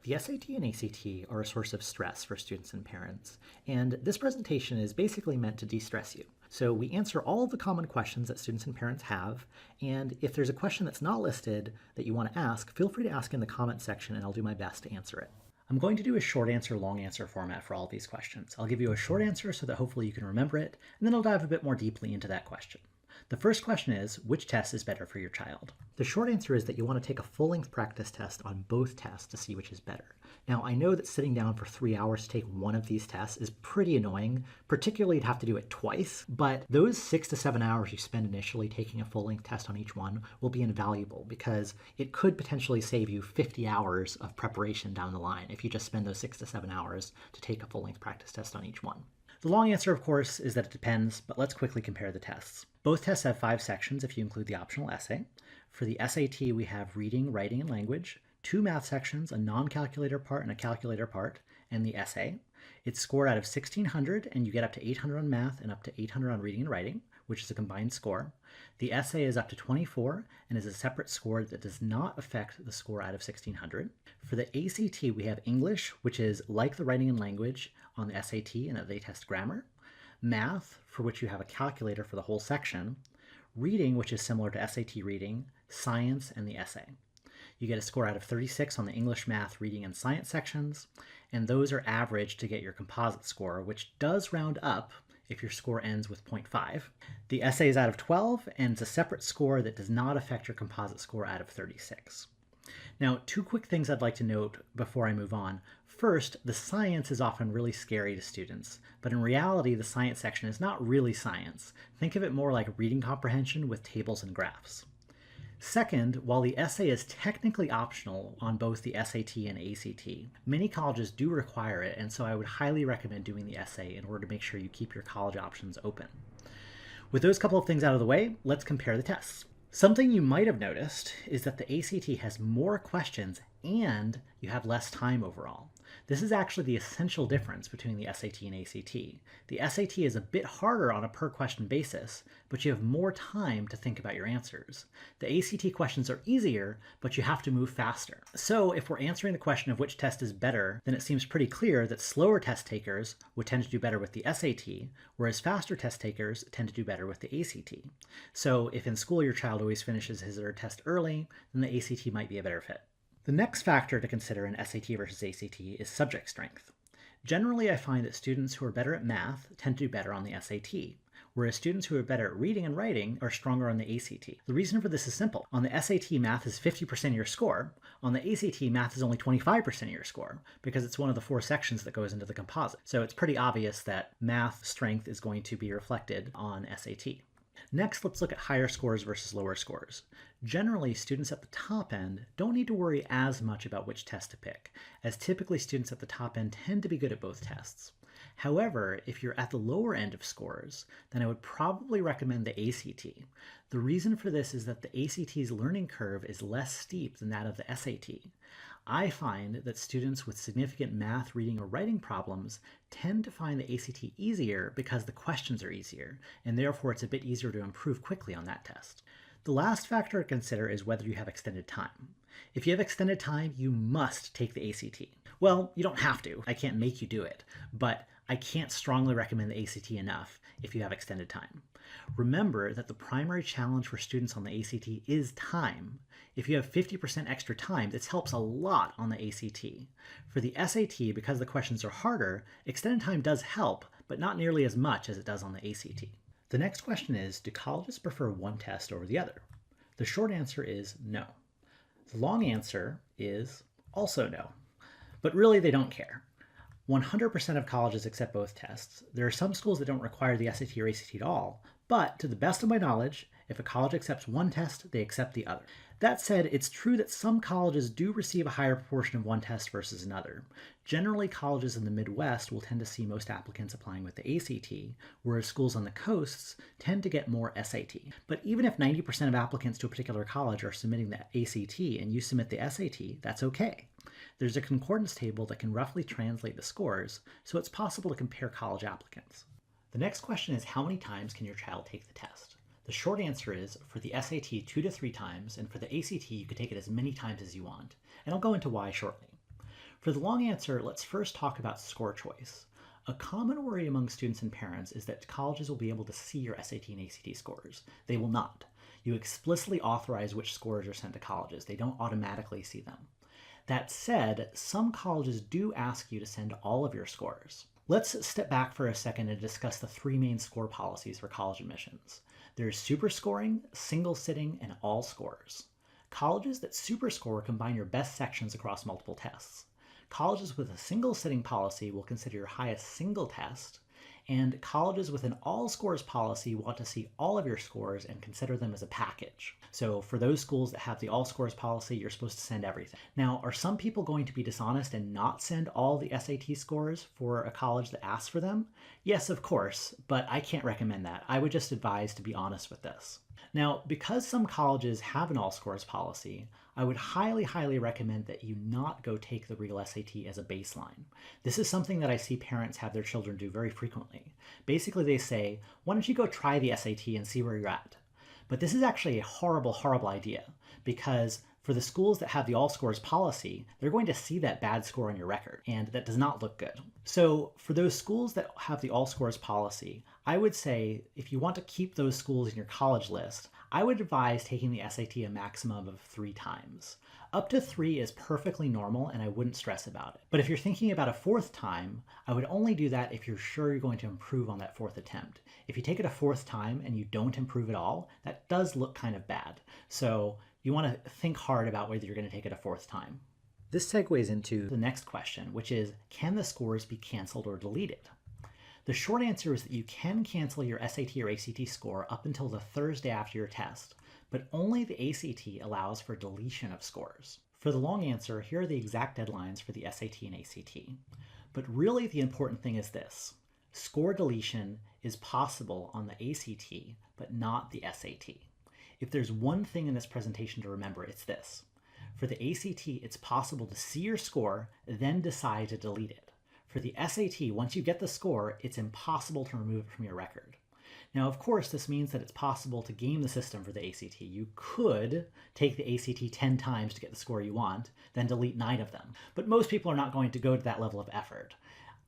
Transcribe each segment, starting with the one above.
The SAT and ACT are a source of stress for students and parents, and this presentation is basically meant to de-stress you. So we answer all of the common questions that students and parents have, and if there's a question that's not listed that you want to ask, feel free to ask in the comment section and I'll do my best to answer it. I'm going to do a short answer, long answer format for all of these questions. I'll give you a short answer so that hopefully you can remember it, and then I'll dive a bit more deeply into that question. The first question is, which test is better for your child? The short answer is that you want to take a full-length practice test on both tests to see which is better. Now, I know that sitting down for 3 hours to take one of these tests is pretty annoying, particularly to have to do it twice, but those 6 to 7 hours you spend initially taking a full-length test on each one will be invaluable because it could potentially save you 50 hours of preparation down the line if you just spend those 6 to 7 hours to take a full-length practice test on each one. The long answer, of course, is that it depends, but let's quickly compare the tests. Both tests have 5 sections if you include the optional essay. For the SAT, we have reading, writing, and language, 2 math sections, a non-calculator part and a calculator part, and the essay. It's scored out of 1,600, and you get up to 800 on math and up to 800 on reading and writing, which is a combined score. The essay is up to 24 and is a separate score that does not affect the score out of 1,600. For the ACT, we have English, which is like the writing and language on the SAT and that they test grammar. Math, for which you have a calculator for the whole section. Reading, which is similar to SAT reading. Science, and the essay. You get a score out of 36 on the English, math, reading, and science sections, and those are averaged to get your composite score, which does round up if your score ends with 0.5. The essay is out of 12, and it's a separate score that does not affect your composite score out of 36. Now, 2 quick things I'd like to note before I move on. First, the science is often really scary to students, but in reality, the science section is not really science. Think of it more like reading comprehension with tables and graphs. Second, while the essay is technically optional on both the SAT and ACT, many colleges do require it, and so I would highly recommend doing the essay in order to make sure you keep your college options open. With those couple of things out of the way, let's compare the tests. Something you might have noticed is that the ACT has more questions and you have less time overall. This is actually the essential difference between the SAT and ACT. The SAT is a bit harder on a per question basis, but you have more time to think about your answers. The ACT questions are easier, but you have to move faster. So if we're answering the question of which test is better, then it seems pretty clear that slower test takers would tend to do better with the SAT, whereas faster test takers tend to do better with the ACT. So if in school your child always finishes his or her test early, then the ACT might be a better fit. The next factor to consider in SAT versus ACT is subject strength. Generally, I find that students who are better at math tend to do better on the SAT, whereas students who are better at reading and writing are stronger on the ACT. The reason for this is simple. On the SAT, math is 50% of your score. On the ACT, math is only 25% of your score, because it's one of the 4 sections that goes into the composite. So it's pretty obvious that math strength is going to be reflected on SAT. Next, let's look at higher scores versus lower scores. Generally, students at the top end don't need to worry as much about which test to pick, as typically students at the top end tend to be good at both tests. However, if you're at the lower end of scores, then I would probably recommend the ACT. The reason for this is that the ACT's learning curve is less steep than that of the SAT. I find that students with significant math, reading, or writing problems tend to find the ACT easier because the questions are easier, and therefore it's a bit easier to improve quickly on that test. The last factor to consider is whether you have extended time. If you have extended time, you must take the ACT. Well, you don't have to. I can't make you do it, but I can't strongly recommend the ACT enough if you have extended time. Remember that the primary challenge for students on the ACT is time. If you have 50% extra time, this helps a lot on the ACT. For the SAT, because the questions are harder, extended time does help, but not nearly as much as it does on the ACT. The next question is, do colleges prefer one test over the other? The short answer is no. The long answer is also no. But really, they don't care. 100% of colleges accept both tests. There are some schools that don't require the SAT or ACT at all, but to the best of my knowledge, if a college accepts one test, they accept the other. That said, it's true that some colleges do receive a higher proportion of one test versus another. Generally, colleges in the Midwest will tend to see most applicants applying with the ACT, whereas schools on the coasts tend to get more SAT. But even if 90% of applicants to a particular college are submitting the ACT and you submit the SAT, that's okay. There's a concordance table that can roughly translate the scores, so it's possible to compare college applicants. The next question is, how many times can your child take the test? The short answer is, for the SAT 2 to 3 times, and for the ACT you can take it as many times as you want, and I'll go into why shortly. For the long answer, let's first talk about score choice. A common worry among students and parents is that colleges will be able to see your SAT and ACT scores. They will not. You explicitly authorize which scores are sent to colleges. They don't automatically see them. That said, some colleges do ask you to send all of your scores. Let's step back for a second and discuss the three main score policies for college admissions. There's superscoring, single sitting, and all scores. Colleges that superscore combine your best sections across multiple tests. Colleges with a single sitting policy will consider your highest single test, and colleges with an all scores policy want to see all of your scores and consider them as a package. So for those schools that have the all scores policy, you're supposed to send everything. Now, are some people going to be dishonest and not send all the SAT scores for a college that asks for them? Yes, of course, but I can't recommend that. I would just advise to be honest with this. Now, because some colleges have an all scores policy, I would highly recommend that you not go take the real SAT as a baseline. This is something that I see parents have their children do very frequently. Basically, they say, why don't you go try the SAT and see where you're at? But this is actually a horrible idea, because for the schools that have the all scores policy, they're going to see that bad score on your record, and that does not look good. So for those schools that have the all scores policy, I would say if you want to keep those schools in your college list, I would advise taking the SAT a maximum of 3 times. Up to 3 is perfectly normal and I wouldn't stress about it. But if you're thinking about a 4th time, I would only do that if you're sure you're going to improve on that 4th attempt. If you take it a 4th time and you don't improve at all, that does look kind of bad. So you want to think hard about whether you're going to take it a 4th time. This segues into the next question, which is, can the scores be canceled or deleted? The short answer is that you can cancel your SAT or ACT score up until the Thursday after your test, but only the ACT allows for deletion of scores. For the long answer, here are the exact deadlines for the SAT and ACT. But really the important thing is this: score deletion is possible on the ACT, but not the SAT. If there's one thing in this presentation to remember, it's this. For the ACT, it's possible to see your score, then decide to delete it. For the SAT, once you get the score, it's impossible to remove it from your record. Now, of course, this means that it's possible to game the system for the ACT. You could take the ACT 10 times to get the score you want, then delete 9 of them. But most people are not going to go to that level of effort.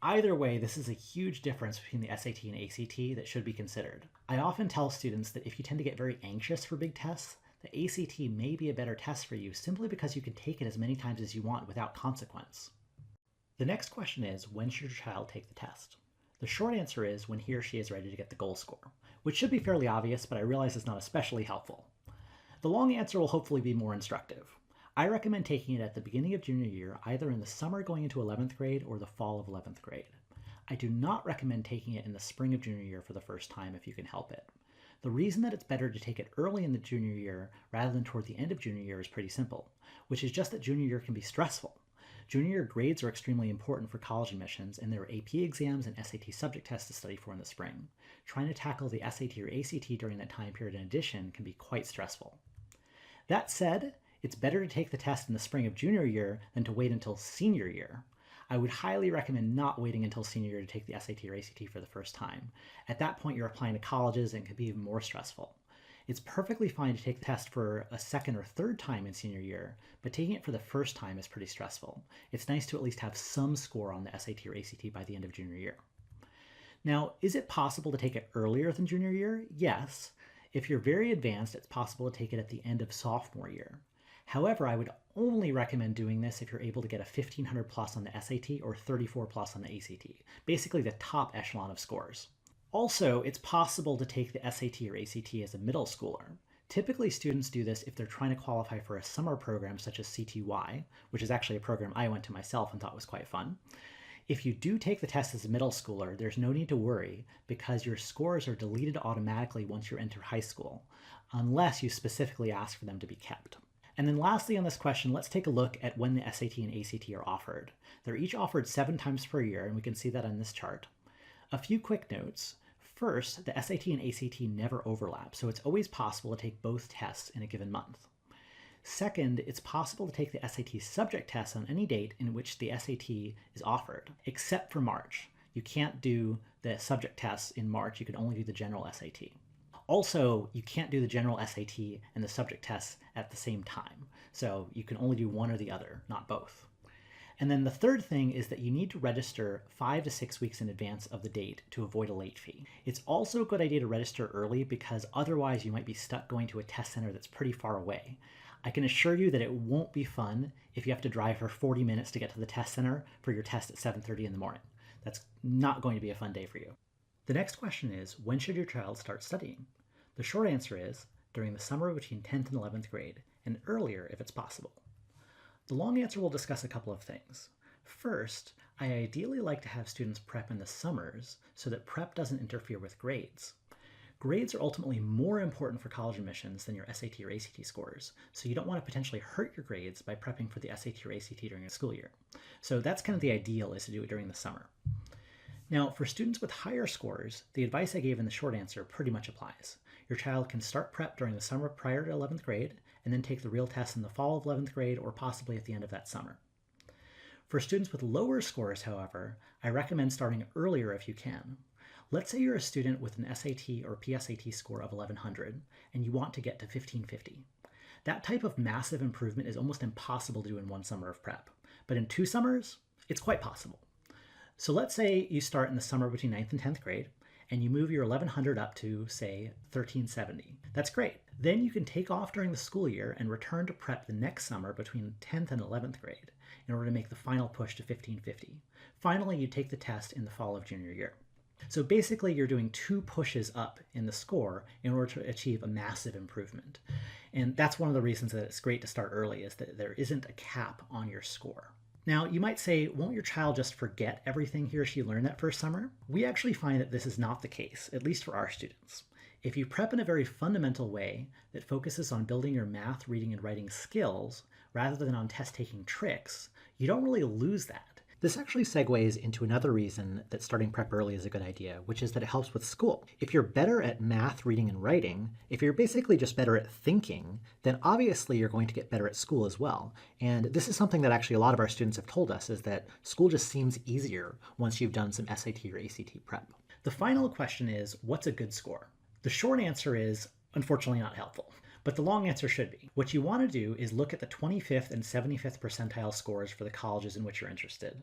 Either way, this is a huge difference between the SAT and ACT that should be considered. I often tell students that if you tend to get very anxious for big tests, the ACT may be a better test for you simply because you can take it as many times as you want without consequence. The next question is, when should your child take the test? The short answer is when he or she is ready to get the goal score, which should be fairly obvious, but I realize it's not especially helpful. The long answer will hopefully be more instructive. I recommend taking it at the beginning of junior year, either in the summer going into 11th grade or the fall of 11th grade. I do not recommend taking it in the spring of junior year for the first time if you can help it. The reason that it's better to take it early in the junior year rather than toward the end of junior year is pretty simple, which is just that junior year can be stressful. Junior year grades are extremely important for college admissions, and there are AP exams and SAT subject tests to study for in the spring. Trying to tackle the SAT or ACT during that time period in addition can be quite stressful. That said, it's better to take the test in the spring of junior year than to wait until senior year. I would highly recommend not waiting until senior year to take the SAT or ACT for the first time. At that point, you're applying to colleges and it could be even more stressful. It's perfectly fine to take the test for a second or third time in senior year, but taking it for the first time is pretty stressful. It's nice to at least have some score on the SAT or ACT by the end of junior year. Now, is it possible to take it earlier than junior year? Yes. If you're very advanced, it's possible to take it at the end of sophomore year. However, I would only recommend doing this if you're able to get a 1500 plus on the SAT or 34 plus on the ACT, basically the top echelon of scores. Also, it's possible to take the SAT or ACT as a middle schooler. Typically, students do this if they're trying to qualify for a summer program such as CTY, which is actually a program I went to myself and thought was quite fun. If you do take the test as a middle schooler, there's no need to worry because your scores are deleted automatically once you enter high school, unless you specifically ask for them to be kept. And then lastly on this question, let's take a look at when the SAT and ACT are offered. They're each offered 7 times per year, and we can see that on this chart. A few quick notes. First, the SAT and ACT never overlap, so it's always possible to take both tests in a given month. Second, it's possible to take the SAT subject test on any date in which the SAT is offered, except for March. You can't do the subject tests in March, you can only do the general SAT. Also, you can't do the general SAT and the subject tests at the same time, so you can only do one or the other, not both. And then the third thing is that you need to register 5 to 6 weeks in advance of the date to avoid a late fee. It's also a good idea to register early because otherwise you might be stuck going to a test center that's pretty far away. I can assure you that it won't be fun if you have to drive for 40 minutes to get to the test center for your test at 7:30 in the morning. That's not going to be a fun day for you. The next question is, when should your child start studying? The short answer is during the summer between 10th and 11th grade, and earlier if it's possible. The long answer will discuss a couple of things. First, I ideally like to have students prep in the summers so that prep doesn't interfere with grades. Grades are ultimately more important for college admissions than your SAT or ACT scores, so you don't want to potentially hurt your grades by prepping for the SAT or ACT during a school year. So that's kind of the ideal, is to do it during the summer. Now, for students with higher scores, the advice I gave in the short answer pretty much applies. Your child can start prep during the summer prior to 11th grade, and then take the real test in the fall of 11th grade or possibly at the end of that summer. For students with lower scores, however, I recommend starting earlier if you can. Let's say you're a student with an SAT or PSAT score of 1100 and you want to get to 1550. That type of massive improvement is almost impossible to do in one summer of prep, but in 2 summers, it's quite possible. So let's say you start in the summer between 9th and 10th grade, and you move your 1100 up to, say, 1370. That's great. Then you can take off during the school year and return to prep the next summer between 10th and 11th grade in order to make the final push to 1550. Finally, you take the test in the fall of junior year. So basically, you're doing 2 pushes up in the score in order to achieve a massive improvement. And that's one of the reasons that it's great to start early, is that there isn't a cap on your score. Now, you might say, won't your child just forget everything he or she learned that first summer? We actually find that this is not the case, at least for our students. If you prep in a very fundamental way that focuses on building your math, reading, and writing skills, rather than on test-taking tricks, you don't really lose that. This actually segues into another reason that starting prep early is a good idea, which is that it helps with school. If you're better at math, reading, and writing, if you're basically just better at thinking, then obviously you're going to get better at school as well. And this is something that actually a lot of our students have told us, is that school just seems easier once you've done some SAT or ACT prep. The final question is, what's a good score? The short answer is, unfortunately, not helpful. But the long answer should be. What you want to do is look at the 25th and 75th percentile scores for the colleges in which you're interested.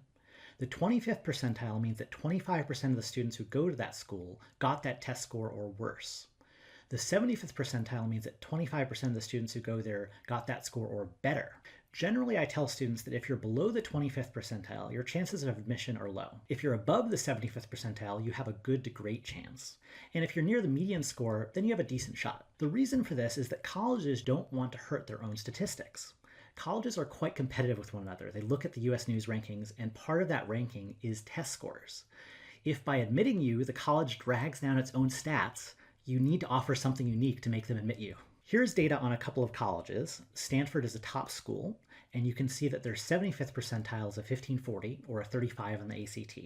The 25th percentile means that 25% of the students who go to that school got that test score or worse. The 75th percentile means that 25% of the students who go there got that score or better. Generally, I tell students that if you're below the 25th percentile, your chances of admission are low. If you're above the 75th percentile, you have a good to great chance. And if you're near the median score, then you have a decent shot. The reason for this is that colleges don't want to hurt their own statistics. Colleges are quite competitive with one another. They look at the US News rankings, and part of that ranking is test scores. If by admitting you, the college drags down its own stats, you need to offer something unique to make them admit you. Here's data on a couple of colleges. Stanford is a top school, and you can see that their 75th percentile is a 1540, or a 35 on the ACT.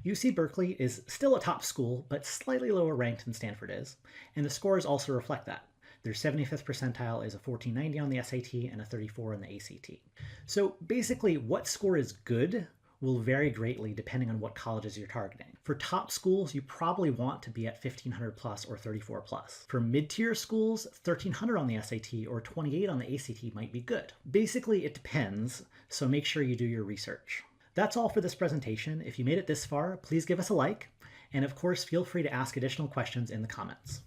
UC Berkeley is still a top school, but slightly lower ranked than Stanford is, and the scores also reflect that. Their 75th percentile is a 1490 on the SAT and a 34 on the ACT. So basically, what score is good will vary greatly depending on what colleges you're targeting. For top schools, you probably want to be at 1500 plus or 34 plus. For mid-tier schools, 1300 on the SAT or 28 on the ACT might be good. Basically, it depends, so make sure you do your research. That's all for this presentation. If you made it this far, please give us a like, and of course, feel free to ask additional questions in the comments.